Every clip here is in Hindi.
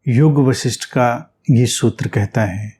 योग वशिष्ठ का ये सूत्र कहता है,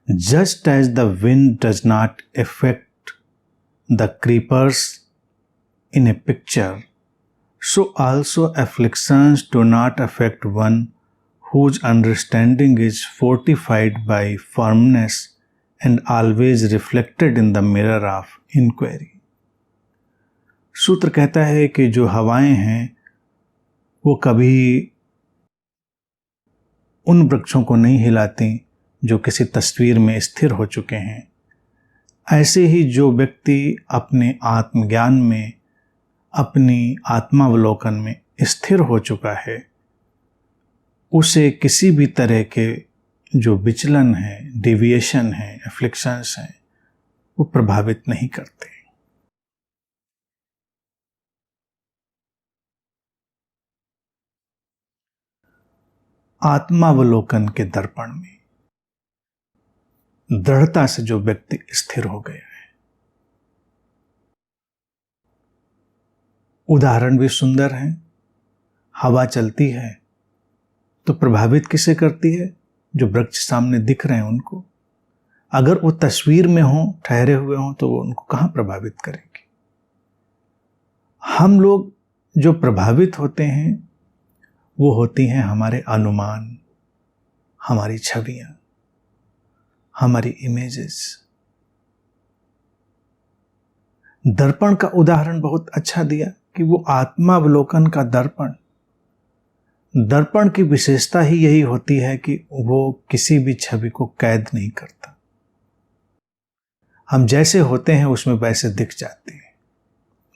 just as the wind does not affect the creepers in a picture, so also afflictions do not affect one whose understanding is fortified by firmness and always reflected in the mirror of inquiry. सूत्र कहता है कि जो हवाएं हैं वो कभी उन वृक्षों को नहीं हिलाती जो किसी तस्वीर में स्थिर हो चुके हैं। ऐसे ही जो व्यक्ति अपने आत्मज्ञान में, अपनी आत्मावलोकन में स्थिर हो चुका है, उसे किसी भी तरह के जो विचलन है, डेविएशन है, एफ्लिक्शंस हैं, वो प्रभावित नहीं करते। आत्मावलोकन के दर्पण में दृढ़ता से जो व्यक्ति स्थिर हो गया है, उदाहरण भी सुंदर है। हवा चलती है तो प्रभावित किसे करती है? जो वृक्ष सामने दिख रहे हैं उनको। अगर वो तस्वीर में हो, ठहरे हुए हों, तो वो उनको कहाँ प्रभावित करेंगे? हम लोग जो प्रभावित होते हैं वो होती हैं हमारे अनुमान, हमारी छवियां, हमारी इमेजेस। दर्पण का उदाहरण बहुत अच्छा दिया कि वो आत्मावलोकन का दर्पण, दर्पण की विशेषता ही यही होती है कि वो किसी भी छवि को कैद नहीं करता। हम जैसे होते हैं उसमें वैसे दिख जाते हैं,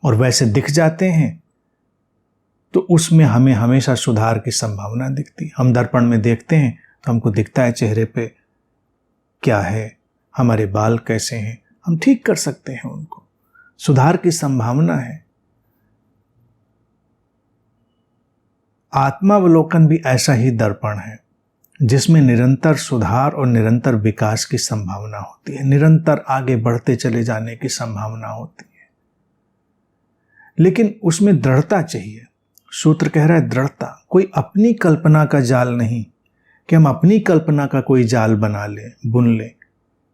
और वैसे दिख जाते हैं तो उसमें हमें हमेशा सुधार की संभावना दिखती। हम दर्पण में देखते हैं तो हमको दिखता है चेहरे पे क्या है, हमारे बाल कैसे हैं, हम ठीक कर सकते हैं उनको, सुधार की संभावना है। आत्मावलोकन भी ऐसा ही दर्पण है जिसमें निरंतर सुधार और निरंतर विकास की संभावना होती है, निरंतर आगे बढ़ते चले जाने की संभावना होती है, लेकिन उसमें दृढ़ता चाहिए। सूत्र कह रहा है दृढ़ता। कोई अपनी कल्पना का जाल नहीं कि हम अपनी कल्पना का कोई जाल बना ले, बुन ले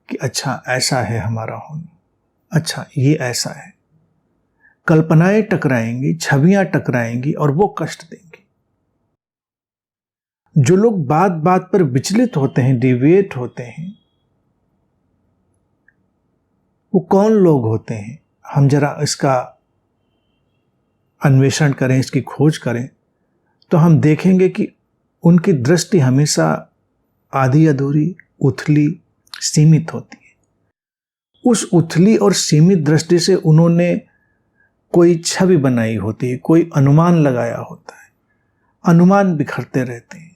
कि अच्छा ऐसा है हमारा होना, अच्छा ये ऐसा है। कल्पनाएं टकराएंगी, छवियां टकराएंगी और वो कष्ट देंगी। जो लोग बात बात पर विचलित होते हैं, डिविएट होते हैं, वो कौन लोग होते हैं? हम जरा इसका अन्वेषण करें, इसकी खोज करें, तो हम देखेंगे कि उनकी दृष्टि हमेशा आधी अधूरी, उथली, सीमित होती है। उस उथली और सीमित दृष्टि से उन्होंने कोई छवि बनाई होती है, कोई अनुमान लगाया होता है। अनुमान बिखरते रहते हैं।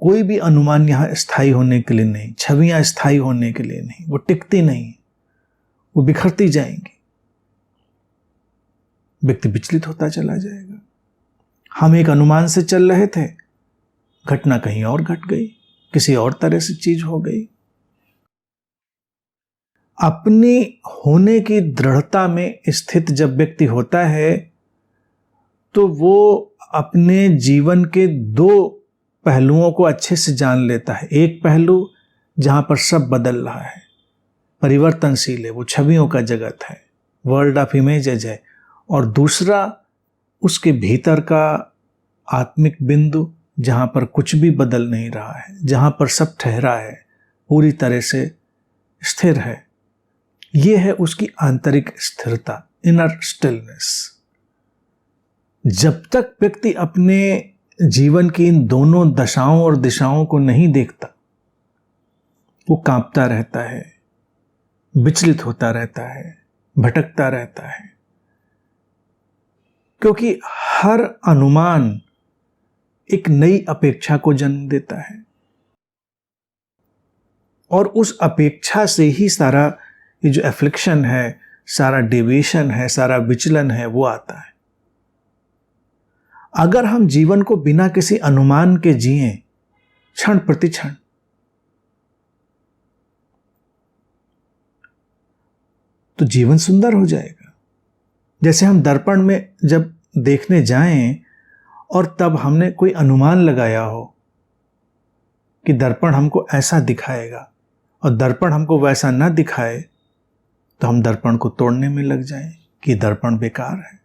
कोई भी अनुमान यहां स्थायी होने के लिए नहीं, छवियां स्थायी होने के लिए नहीं, वो टिकती नहीं, वो बिखरती जाएंगी। व्यक्ति विचलित होता चला जाएगा। हम एक अनुमान से चल रहे थे, घटना कहीं और घट गई, किसी और तरह से चीज हो गई। अपनी होने की दृढ़ता में स्थित जब व्यक्ति होता है तो वो अपने जीवन के दो पहलुओं को अच्छे से जान लेता है। एक पहलू जहां पर सब बदल रहा है, परिवर्तनशील है, वो छवियों का जगत है, वर्ल्ड ऑफ इमेजेज है। और दूसरा उसके भीतर का आत्मिक बिंदु जहां पर कुछ भी बदल नहीं रहा है, जहां पर सब ठहरा है, पूरी तरह से स्थिर है। यह है उसकी आंतरिक स्थिरता, इनर स्टिलनेस। जब तक व्यक्ति अपने जीवन की इन दोनों दशाओं और दिशाओं को नहीं देखता, वो कांपता रहता है, विचलित होता रहता है, भटकता रहता है। क्योंकि हर अनुमान एक नई अपेक्षा को जन्म देता है, और उस अपेक्षा से ही सारा ये जो एफ्लिक्शन है, सारा डेविएशन है, सारा विचलन है, वो आता है। अगर हम जीवन को बिना किसी अनुमान के जिए, क्षण प्रति क्षण, तो जीवन सुंदर हो जाएगा। जैसे हम दर्पण में जब देखने जाएं और तब हमने कोई अनुमान लगाया हो कि दर्पण हमको ऐसा दिखाएगा और दर्पण हमको वैसा ना दिखाए तो हम दर्पण को तोड़ने में लग जाएं कि दर्पण बेकार है।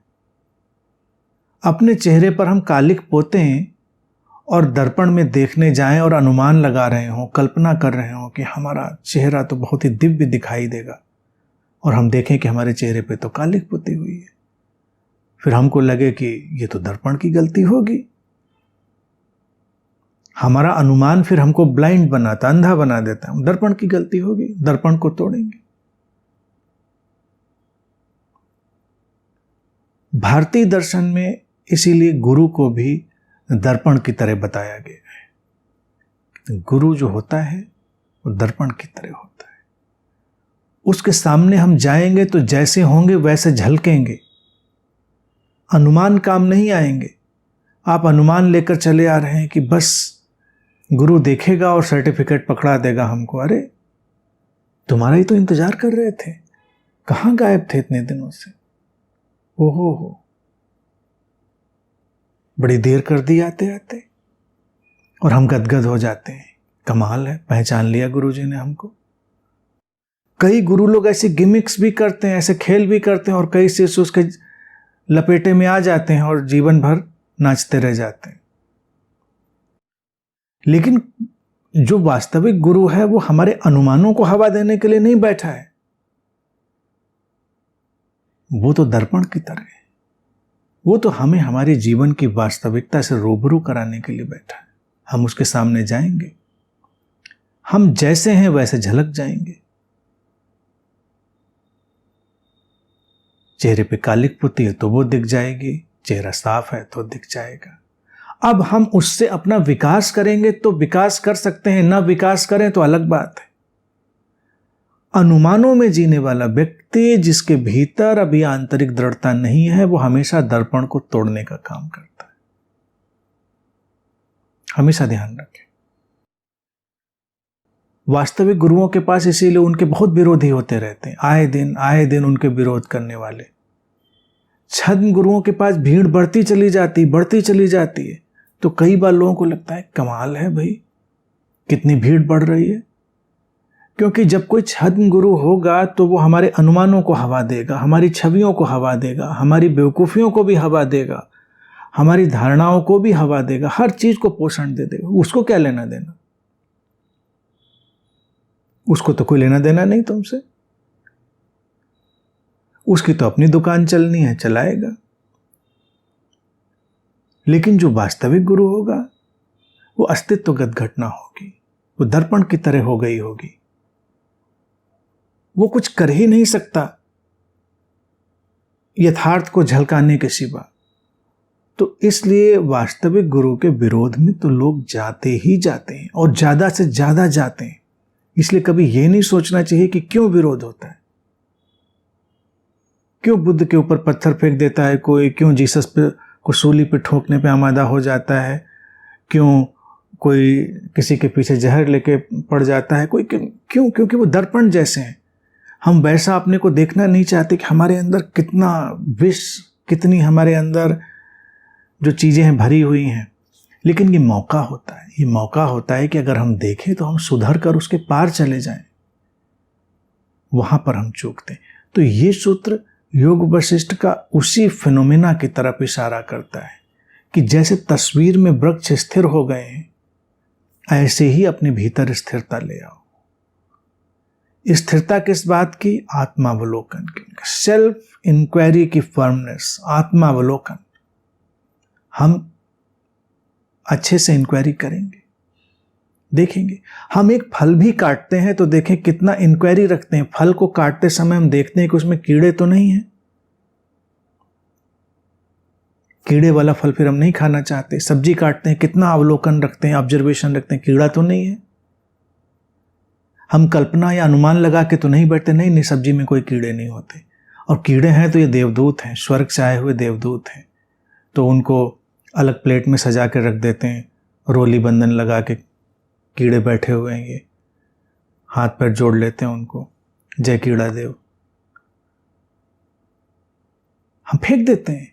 अपने चेहरे पर हम कालिक पोते हैं और दर्पण में देखने जाएं और अनुमान लगा रहे हों, कल्पना कर रहे हों कि हमारा चेहरा तो बहुत ही दिव्य दिखाई देगा, और हम देखें कि हमारे चेहरे पे तो कालिक पुती हुई है। फिर हमको लगे कि ये तो दर्पण की गलती होगी। हमारा अनुमान फिर हमको ब्लाइंड बनाता, अंधा बना देता है। दर्पण की गलती होगी, दर्पण को तोड़ेंगे। भारतीय दर्शन में इसीलिए गुरु को भी दर्पण की तरह बताया गया है। गुरु जो होता है वो दर्पण की तरह होता है। उसके सामने हम जाएंगे तो जैसे होंगे वैसे झलकेंगे, अनुमान काम नहीं आएंगे। आप अनुमान लेकर चले आ रहे हैं कि बस गुरु देखेगा और सर्टिफिकेट पकड़ा देगा हमको। अरे तुम्हारा ही तो इंतजार कर रहे थे, कहाँ गायब थे इतने दिनों से? ओहो हो, बड़ी देर कर दी आते आते। और हम गदगद हो जाते हैं, कमाल है, पहचान लिया गुरुजी ने हमको। कई गुरु लोग ऐसे गिमिक्स भी करते हैं, ऐसे खेल भी करते हैं, और कई से उसके लपेटे में आ जाते हैं और जीवन भर नाचते रह जाते हैं। लेकिन जो वास्तविक गुरु है वो हमारे अनुमानों को हवा देने के लिए नहीं बैठा है, वो तो दर्पण की तरह है। वो तो हमें हमारे जीवन की वास्तविकता से रूबरू कराने के लिए बैठा है। हम उसके सामने जाएंगे, हम जैसे हैं वैसे झलक जाएंगे। चेहरे पे कालिक पुती है तो वो दिख जाएगी, चेहरा साफ है तो दिख जाएगा। अब हम उससे अपना विकास करेंगे तो विकास कर सकते हैं, ना विकास करें तो अलग बात है। अनुमानों में जीने वाला व्यक्ति जिसके भीतर अभी आंतरिक दृढ़ता नहीं है, वो हमेशा दर्पण को तोड़ने का काम करता है। हमेशा ध्यान रखें। वास्तविक गुरुओं के पास इसीलिए उनके बहुत विरोधी होते रहते हैं, आए दिन उनके विरोध करने वाले। छद्म गुरुओं के पास भीड़ बढ़ती चली जाती है। तो कई बार लोगों को लगता है कमाल है भाई, कितनी भीड़ बढ़ रही है। क्योंकि जब कोई छद्म गुरु होगा तो वो हमारे अनुमानों को हवा देगा, हमारी छवियों को हवा देगा, हमारी बेवकूफ़ियों को भी हवा देगा, हमारी धारणाओं को भी हवा देगा, हर चीज को पोषण दे देगा। उसको क्या लेना देना? उसको तो कोई लेना देना नहीं तुमसे। उसकी तो अपनी दुकान चलनी है, चलाएगा। लेकिन जो वास्तविक गुरु होगा वो अस्तित्वगत घटना होगी, वो दर्पण की तरह हो गई होगी। वो कुछ कर ही नहीं सकता यथार्थ को झलकाने के सिवा। तो इसलिए वास्तविक गुरु के विरोध में तो लोग जाते ही जाते हैं, और ज्यादा से ज्यादा जाते हैं। इसलिए कभी यह नहीं सोचना चाहिए कि क्यों विरोध होता है, क्यों बुद्ध के ऊपर पत्थर फेंक देता है कोई, क्यों जीसस पे को सूली पे ठोकने पे आमादा हो जाता है, क्यों कोई किसी के पीछे जहर लेके पड़ जाता है कोई, क्यों? क्योंकि वो दर्पण जैसे हैं। हम वैसा अपने को देखना नहीं चाहते कि हमारे अंदर कितना विष, कितनी हमारे अंदर जो चीज़ें हैं भरी हुई हैं। लेकिन ये मौका होता है कि अगर हम देखें तो हम सुधर कर उसके पार चले जाएं। वहां पर हम चूकते हैं। तो ये सूत्र योग वशिष्ठ का उसी फिनोमेना की तरफ इशारा करता है कि जैसे तस्वीर में वृक्ष स्थिर हो गए हैं, ऐसे ही अपने भीतर स्थिरता ले आओ। स्थिरता किस बात की? आत्मावलोकन की, सेल्फ इंक्वायरी की फर्मनेस, आत्मावलोकन। हम अच्छे से इंक्वायरी करेंगे, देखेंगे। हम एक फल भी काटते हैं तो देखें कितना इंक्वायरी रखते हैं। फल को काटते समय हम देखते हैं कि उसमें कीड़े तो नहीं हैं। कीड़े वाला फल फिर हम नहीं खाना चाहते। सब्जी काटते हैं, कितना अवलोकन रखते हैं, ऑब्जर्वेशन रखते हैं, कीड़ा तो नहीं है। हम कल्पना या अनुमान लगा के तो नहीं बैठते, नहीं सब्जी में कोई कीड़े नहीं होते, और कीड़े हैं तो ये देवदूत हैं, स्वर्ग से आए हुए देवदूत हैं। तो उनको अलग प्लेट में सजा के रख देते हैं, रोली बंधन लगा के। कीड़े बैठे हुए हैं, ये हाथ पैर जोड़ लेते हैं उनको, जय कीड़ा देव। हम फेंक देते हैं।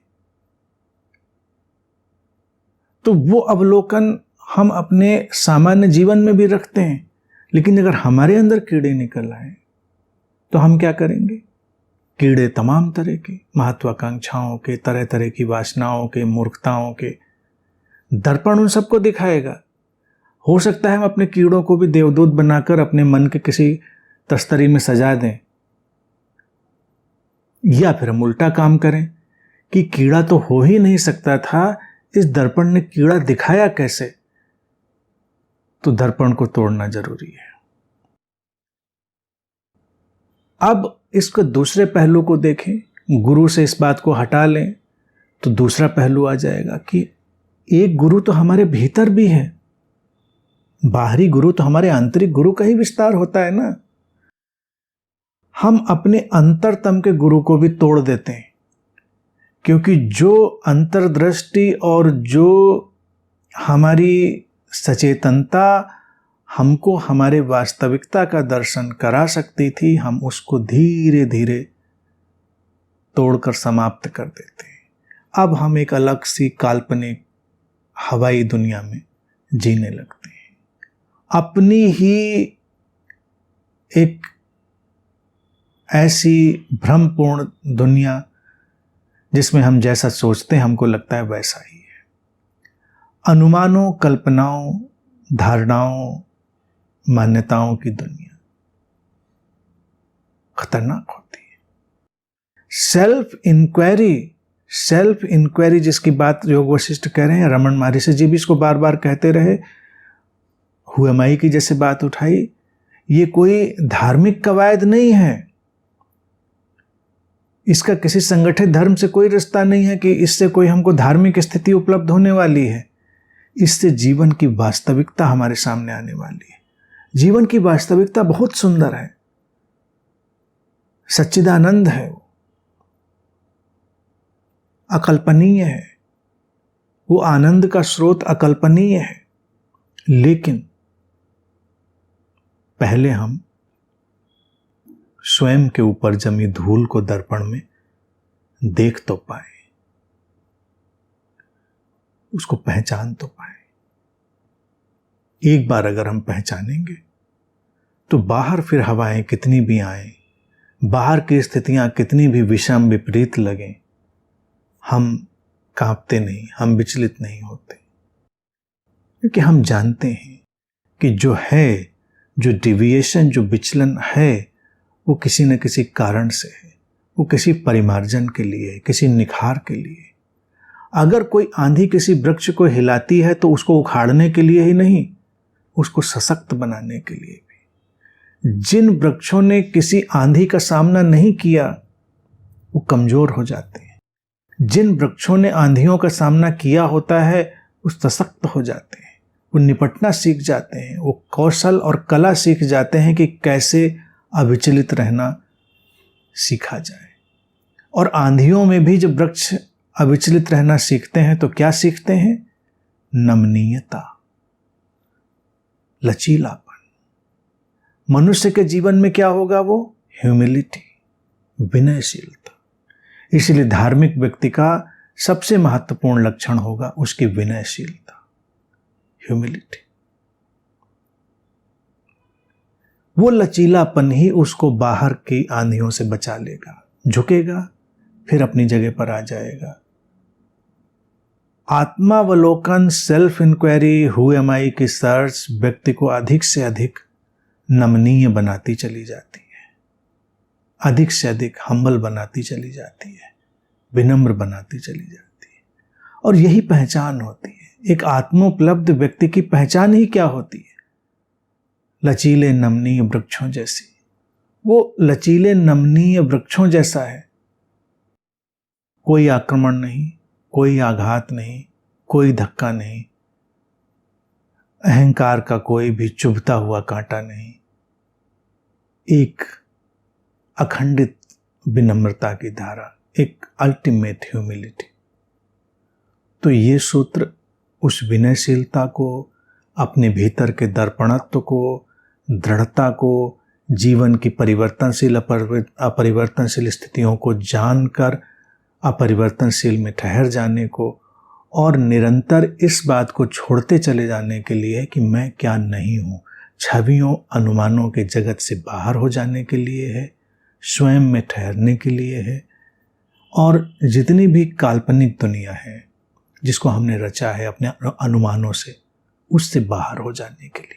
तो वो अवलोकन हम अपने सामान्य जीवन में भी रखते हैं, लेकिन अगर हमारे अंदर कीड़े निकल आए तो हम क्या करेंगे? कीड़े तमाम तरह के, महत्वाकांक्षाओं के, तरह तरह की वासनाओं के, मूर्खताओं के। दर्पण उन सबको दिखाएगा। हो सकता है हम अपने कीड़ों को भी देवदूत बनाकर अपने मन के किसी तस्तरी में सजा दें, या फिर हम उल्टा काम करें कि कीड़ा तो हो ही नहीं सकता था, इस दर्पण ने कीड़ा दिखाया कैसे? तो दर्पण को तोड़ना जरूरी है। अब इसको दूसरे पहलू को देखें, गुरु से इस बात को हटा लें तो दूसरा पहलू आ जाएगा कि एक गुरु तो हमारे भीतर भी है। बाहरी गुरु तो हमारे आंतरिक गुरु का ही विस्तार होता है ना। हम अपने अंतरतम के गुरु को भी तोड़ देते हैं, क्योंकि जो अंतर्दृष्टि और जो हमारी सचेतनता हमको हमारे वास्तविकता का दर्शन करा सकती थी, हम उसको धीरे धीरे तोड़कर समाप्त कर देते हैं। अब हम एक अलग सी काल्पनिक हवाई दुनिया में जीने लगते हैं, अपनी ही एक ऐसी भ्रमपूर्ण दुनिया जिसमें हम जैसा सोचते हैं हमको लगता है वैसा ही है। अनुमानों, कल्पनाओं, धारणाओं, मान्यताओं की दुनिया खतरनाक होती है। सेल्फ इंक्वायरी जिसकी बात योग वशिष्ठ कह रहे हैं, रमन महर्षि जी भी इसको बार बार कहते रहे, हु एम आई की जैसे बात उठाई, ये कोई धार्मिक कवायद नहीं है। इसका किसी संगठित धर्म से कोई रिश्ता नहीं है कि इससे कोई हमको धार्मिक स्थिति उपलब्ध होने वाली है। इससे जीवन की वास्तविकता हमारे सामने आने वाली है। जीवन की वास्तविकता बहुत सुंदर है, सच्चिदानंद है, वो अकल्पनीय है, वो आनंद का स्रोत अकल्पनीय है। लेकिन पहले हम स्वयं के ऊपर जमी धूल को दर्पण में देख तो पाए, उसको पहचान तो पाए। एक बार अगर हम पहचानेंगे तो बाहर फिर हवाएं कितनी भी आए, बाहर की स्थितियां कितनी भी विषम विपरीत लगें, हम कांपते नहीं, हम विचलित नहीं होते, क्योंकि हम जानते हैं कि जो है, जो डिविएशन, जो विचलन है, वो किसी न किसी कारण से है। वो किसी परिमार्जन के लिए है, किसी निखार के लिए। अगर कोई आंधी किसी वृक्ष को हिलाती है तो उसको उखाड़ने के लिए ही नहीं, उसको सशक्त बनाने के लिए भी। जिन वृक्षों ने किसी आंधी का सामना नहीं किया वो कमजोर हो जाते हैं। जिन वृक्षों ने आंधियों का सामना किया होता है वो सशक्त हो जाते हैं, वो निपटना सीख जाते हैं, वो कौशल और कला सीख जाते हैं कि कैसे अविचलित रहना सीखा जाए। और आंधियों में भी जब वृक्ष अविचलित रहना सीखते हैं तो क्या सीखते हैं? नमनीयता, लचीलापन। मनुष्य के जीवन में क्या होगा? वो ह्यूमिलिटी, विनयशीलता। इसलिए धार्मिक व्यक्ति का सबसे महत्वपूर्ण लक्षण होगा उसकी विनयशीलता, ह्यूमिलिटी। वो लचीलापन ही उसको बाहर की आंधियों से बचा लेगा। झुकेगा फिर अपनी जगह पर आ जाएगा। आत्मावलोकन, सेल्फ इंक्वायरी, हु एम आई की सर्च व्यक्ति को अधिक से अधिक नमनीय बनाती चली जाती है, अधिक से अधिक हम्बल बनाती चली जाती है, विनम्र बनाती चली जाती है। और यही पहचान होती है। एक आत्मोपलब्ध व्यक्ति की पहचान ही क्या होती है? लचीले नमनीय वृक्षों जैसी। वो लचीले नमनीय वृक्षों जैसा है। कोई आक्रमण नहीं, कोई आघात नहीं, कोई धक्का नहीं, अहंकार का कोई भी चुभता हुआ कांटा नहीं, एक अखंडित विनम्रता की धारा, एक अल्टीमेट ह्यूमिलिटी। तो ये सूत्र उस विनयशीलता को, अपने भीतर के दर्पणत्व को, दृढ़ता को, जीवन की परिवर्तनशील अपरिवर्तनशील स्थितियों को जानकर अपरिवर्तनशील में ठहर जाने को और निरंतर इस बात को छोड़ते चले जाने के लिए कि मैं क्या नहीं हूँ। छवियों अनुमानों के जगत से बाहर हो जाने के लिए है, स्वयं में ठहरने के लिए है, और जितनी भी काल्पनिक दुनिया है जिसको हमने रचा है अपने अनुमानों से, उससे बाहर हो जाने के लिए।